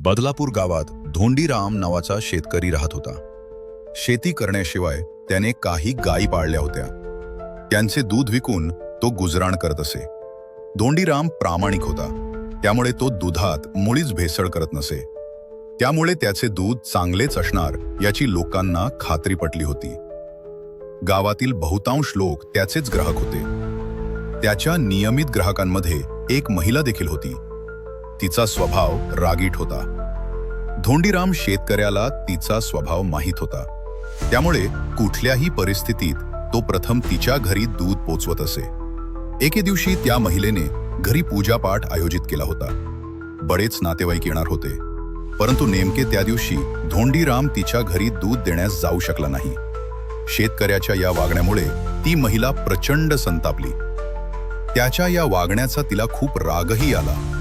बदलापूर गावात धोंडीराम नावाचा शेतकरी राहत होता. शेती करण्याशिवाय त्याने काही गायी पाळल्या होत्या. त्यांचे दूध विकून तो गुजराण करत असे. धोंडीराम प्रामाणिक होता, त्यामुळे तो दुधात मुळीच भेसळ करत नसे. त्यामुळे त्याचे दूध चांगलेच असणार याची लोकांना खात्री पटली होती. गावातील बहुतांश लोक त्याचेच ग्राहक होते. त्याच्या नियमित ग्राहकांमध्ये एक महिला देखील होती. तिचा स्वभाव रागीट होता. धोंडीराम शेतकऱ्याला तिचा स्वभाव माहीत होता, त्यामुळे कुठल्याही परिस्थितीत तो प्रथम तिच्या घरी दूध पोचवत असे. एके दिवशी त्या महिलेने घरी पूजापाठ आयोजित केला होता. बरेच नातेवाईक येणार होते, परंतु नेमके त्या दिवशी धोंडीराम तिच्या घरी दूध देण्यास जाऊ शकला नाही. शेतकऱ्याच्या या वागण्यामुळे ती महिला प्रचंड संतापली. त्याच्या या वागण्याचा तिला खूप रागही आला.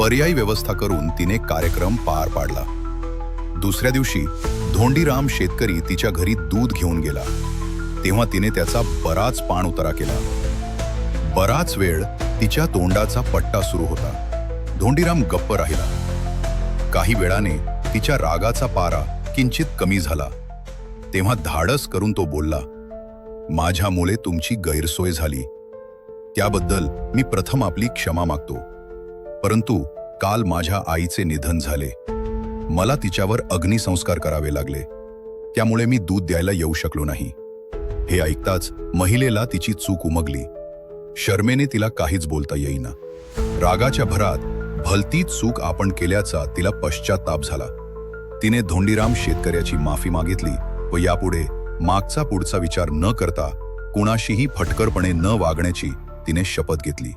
पर्यायी व्यवस्था करून तिने कार्यक्रम पार पाडला. दुसऱ्या दिवशी धोंडीराम शेतकरी तिच्या घरी दूध घेऊन गेला. तेव्हा तिने त्याचा बराच पाण उतारा केला. बराच वेळ तिच्या तोंडाचा पट्टा सुरू होता. धोंडीराम गप्प राहिला. काही वेळाने तिच्या रागाचा पारा किंचित कमी झाला. तेव्हा धाडस करून तो बोलला, माझ्यामुळे तुमची गैरसोय झाली, त्याबद्दल मी प्रथम आपली क्षमा मागतो. परंतु काल माझ्या आईचे निधन झाले. मला तिच्यावर अग्निसंस्कार करावे लागले, त्यामुळे मी दूध द्यायला येऊ शकलो नाही. हे ऐकताच महिलेला तिची चूक उमगली. शर्मेने तिला काहीच बोलता येईना. रागाच्या भरात भलतीच चूक आपण केल्याचा तिला पश्चाताप झाला. तिने धोंडीराम शेतकऱ्याची माफी मागितली व यापुढे मागचा पुढचा विचार न करता कुणाशीही फटकरपणे न वागण्याची तिने शपथ घेतली.